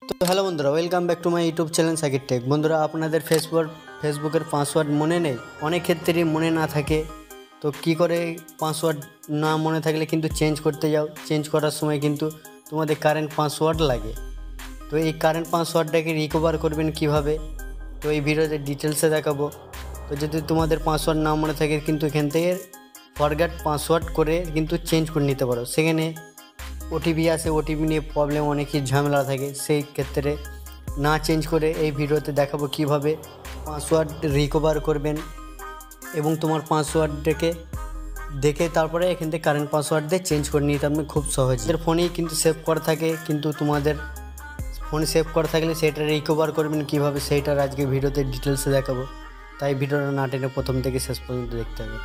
তো হ্যালো বন্ধুরা, welcome back to my YouTube channel Sakir tech. বন্ধুরা, আপনাদের ফেসবুকের পাসওয়ার্ড মনে নেই, অনেক ক্ষেত্রেই মনে না থাকে। তো কি করে পাসওয়ার্ড না মনে থাকলে কিন্তু চেঞ্জ করতে যাও, চেঞ্জ করার সময় কিন্তু তোমাদের কারেন্ট পাসওয়ার্ড লাগে। তো এই কারেন্ট পাসওয়ার্ডটাকে রিকভার করবেন কিভাবে, তো এই ভিডিওতে ডিটেলসে দেখাবো। তো যদি তোমাদের পাসওয়ার্ড না মনে থাকে কিন্তু এখান থেকে ফরগেট পাসওয়ার্ড করে কিন্তু চেঞ্জ করে নিতে পারো। সেখানে ওটিপি আসে, ওটিপি নিয়ে প্রবলেম, অনেকই ঝামেলা থাকে। সেই ক্ষেত্রে না চেঞ্জ করে এই ভিডিওতে দেখাবো কিভাবে পাসওয়ার্ড রিকভার করবেন এবং তোমার পাসওয়ার্ডটাকে দেখে তারপরে এখান থেকে কারেন্ট পাসওয়ার্ড দিয়ে চেঞ্জ করে নিতে পারবে খুব সহজে। ফোনেই কিন্তু সেভ করা থাকে, কিন্তু তোমাদের ফোনে সেভ করা থাকলে সেটা রিকভার করবেন কিভাবে সেইটার আজকে ভিডিওতে ডিটেলসে দেখাবো। তাই ভিডিওটা না টেনে প্রথম থেকে শেষ পর্যন্ত দেখতে হবে।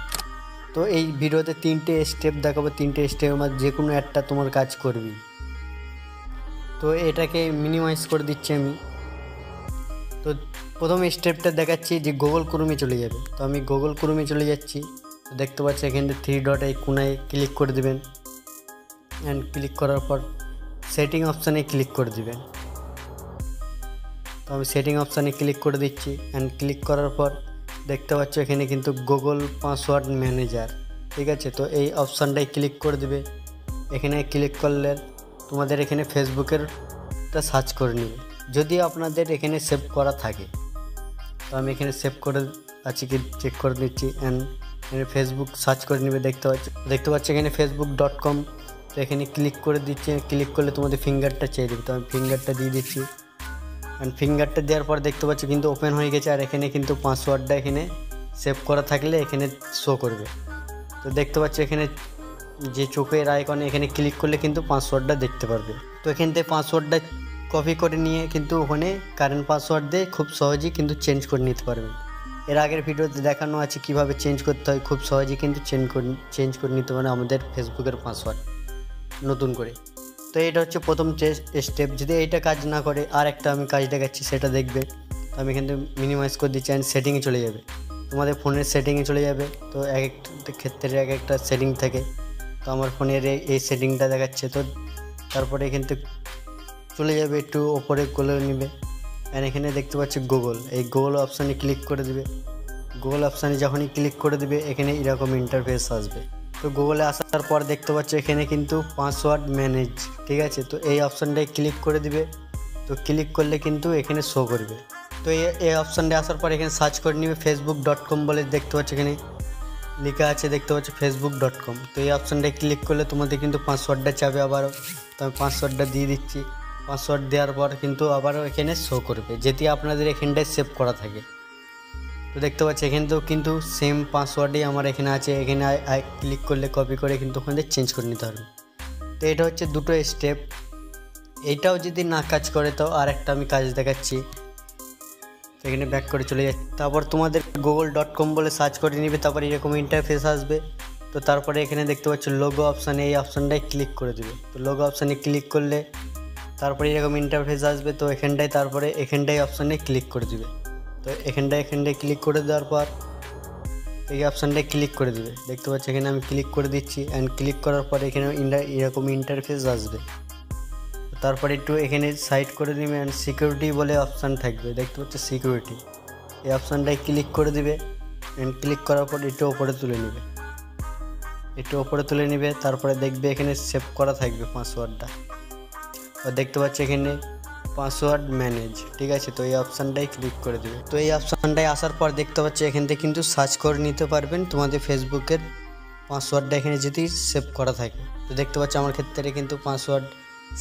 তো এই ভিডিওতে 3টে স্টেপ দেখাবো, 3টে স্টেপের মধ্যে যে কোনো একটা তোমার কাজ করবি। তো এটাকে মিনিমাইজ করে দিচ্ছি আমি। তো প্রথম স্টেপটা দেখাচ্ছি যে গুগল ক্রোমে চলে যাবে। তো আমি গুগল ক্রোমে চলে যাচ্ছি। তো দেখতে পাচ্ছি এখানে 3 ডট এই কোনায় ক্লিক করে দেবেন, অ্যান্ড ক্লিক করার পর সেটিং অপশানে ক্লিক করে দেবেন। তো আমি সেটিং অপশানে ক্লিক করে দিচ্ছি, অ্যান্ড ক্লিক করার পর দেখতে পাচ্ছ এখানে কিন্তু গুগল পাসওয়ার্ড ম্যানেজার, ঠিক আছে। তো এই অপশানটাই ক্লিক করে দেবে। এখানে ক্লিক করলে তোমাদের এখানে ফেসবুকেরটা সার্চ করে নেবে, যদি আপনাদের এখানে সেভ করা থাকে। তো আমি এখানে সেভ করে আছি কি চেক করে দিচ্ছি, অ্যান্ড এখানে ফেসবুক সার্চ করে নেবে। দেখতে পাচ্ছি এখানে facebook.com। তো এখানে ক্লিক করে দিচ্ছি, ক্লিক করলে তোমাদের ফিঙ্গারটা চেয়ে দেবে। তো আমি ফিঙ্গারটা দিয়ে দিচ্ছি, অ্যান্ড ফিঙ্গারটা দেওয়ার পর দেখতে পাচ্ছি কিন্তু ওপেন হয়ে গেছে। আর এখানে কিন্তু পাসওয়ার্ডটা এখানে সেভ করা থাকলে এখানে শো করবে। তো দেখতে পাচ্ছি এখানে যে চোখের আইকনে এখানে ক্লিক করলে কিন্তু পাসওয়ার্ডটা দেখতে পারবে। তো এখান থেকে পাসওয়ার্ডটা কপি করে নিয়ে কিন্তু ওখানে কারেন্ট পাসওয়ার্ড দিয়ে খুব সহজেই কিন্তু চেঞ্জ করে নিতে পারবেন। এর আগের ভিডিওতে দেখানো আছে কিভাবে চেঞ্জ করতে হয়, খুব সহজেই কিন্তু চেঞ্জ করে নিতে পারেন আমাদের ফেসবুকের পাসওয়ার্ড নতুন করে। তো এটা হচ্ছে প্রথম স্টেপ। যদি এইটা কাজ না করে আর একটা আমি কাজ দেখাচ্ছি, সেটা দেখবে। তো আমি এখান থেকে মিনিমাইজ করে দিচ্ছি, অ্যান্ড সেটিংয়ে চলে যাবে। তোমাদের ফোনের সেটিংয়ে চলে যাবে। তো এক একটা ক্ষেত্রে এক একটা সেটিং থাকে। তো আমার ফোনের এই সেটিংটা দেখাচ্ছে। তো তারপরে এখান থেকে চলে যাবে, একটু ওপরে করে নেবে, অ্যান্ড এখানে দেখতে পাচ্ছি গুগল, এই গুগল অপশানে ক্লিক করে দেবে। গুগল অপশানে যখনই ক্লিক করে দেবে এখানে এরকম ইন্টারফেস আসবে। তো গুগলে আসার পর দেখতে পাচ্ছ এখানে কিন্তু পাসওয়ার্ড ম্যানেজ, ঠিক আছে। তো এই অপশানটায় ক্লিক করে দিবে। তো ক্লিক করলে কিন্তু এখানে শো করবে। তো এই অপশানটা আসার পর এখানে সার্চ করে নিবে facebook.com বলে দেখতে পাচ্ছ এখানে লেখা আছে, দেখতে পাচ্ছ facebook.com। তো এই অপশানটায় ক্লিক করলে তোমাদের কিন্তু পাসওয়ার্ডটা চাবে আবারও। তো আমি পাসওয়ার্ডটা দিয়ে দিচ্ছি। পাসওয়ার্ড দেওয়ার পর কিন্তু আবারও এখানে শো করবে, যেটি আপনাদের এখানটায় সেভ করা থাকে। তো দেখতে পাচ্ছি এখানেও কিন্তু সেম পাসওয়ার্ডই আমার এখানে আছে। এখানে ক্লিক করলে কপি করে কিন্তু ওখানে চেঞ্জ করে নিতে হবে। তো এটা হচ্ছে দুটো স্টেপ। এইটাও যদি না কাজ করে তো আর একটা আমি কাজ দেখাচ্ছি। এখানে ব্যাক করে চলে যাচ্ছে। তারপর তোমাদের google.com বলে সার্চ করে নিবে। তারপর এরকম ইন্টারফেস আসবে। তো তারপরে এখানে দেখতে পাচ্ছ লোগো অপশানে, এই অপশানটায় ক্লিক করে দেবে। তো লোগো অপশানে ক্লিক করলে তারপরে এরকম ইন্টারফেস আসবে। তো এখানটায় অপশানে ক্লিক করে দিবে। তো এখানটায় ক্লিক করে দেওয়ার পর এই অপশানটায় ক্লিক করে দেবে। দেখতে পাচ্ছি এখানে আমি ক্লিক করে দিচ্ছি, অ্যান্ড ক্লিক করার পর এখানে এরকম ইন্টারফেস আসবে। তারপরে একটু এখানে সাইড করে দিবে, অ্যান্ড সিকিউরিটি বলে অপশান থাকবে, দেখতে পাচ্ছি সিকিউরিটি, এই অপশানটায় ক্লিক করে দিবে। অ্যান্ড ক্লিক করার পর একটু ওপরে তুলে নেবে, তারপরে দেখবে এখানে সেভ করা থাকবে পাসওয়ার্ডটা। আর দেখতে পাচ্ছি এখানে পাসওয়ার্ড ম্যানেজ, ঠিক আছে। তো এই অপশানটাই ক্লিক করে দেবে। তো এই অপশানটায় আসার পর দেখতে পাচ্ছি এখান থেকে কিন্তু সার্চ করে নিতে পারবেন তোমাদের ফেসবুকের পাসওয়ার্ডটা এখানে যদি সেভ করা থাকে। তো দেখতে পাচ্ছি আমার ক্ষেত্রে কিন্তু পাসওয়ার্ড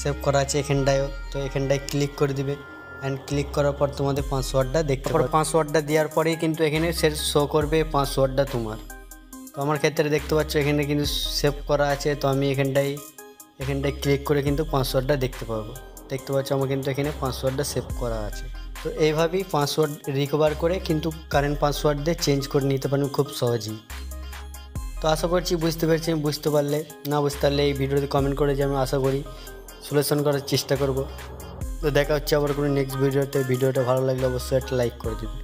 সেভ করা আছে এখানটায়ও। তো এখানটায় ক্লিক করে দিবে, অ্যান্ড ক্লিক করার পর তোমাদের পাসওয়ার্ডটা দেখতে পাবে। পাসওয়ার্ডটা দেওয়ার পরেই কিন্তু এখানে শো করবে পাসওয়ার্ডটা তোমার। তো আমার ক্ষেত্রে দেখতে পাচ্ছ এখানে কিন্তু সেভ করা আছে। তো আমি এখানটায় ক্লিক করে কিন্তু পাসওয়ার্ডটা দেখতে পাবো। দেখতে পাচ্ছ আমার কিন্তু এখানে পাসওয়ার্ডটা সেভ করা আছে। তো এইভাবেই পাসওয়ার্ড রিকভার করে কিন্তু কারেন্ট পাসওয়ার্ড দিয়ে চেঞ্জ করে নিতে পারেন খুব সহজেই। তো আশা করছি বুঝতে পেরেছি। বুঝতে পারলে, না বুঝতে পারলে এই ভিডিওতে কমেন্ট করে যে আমি আশা করি সলিউশন করার চেষ্টা করব। তো দেখা হচ্ছে আবার কোনো নেক্সট ভিডিওতে। ভিডিওটা ভালো লাগলে অবশ্যই একটা লাইক করে দিবে।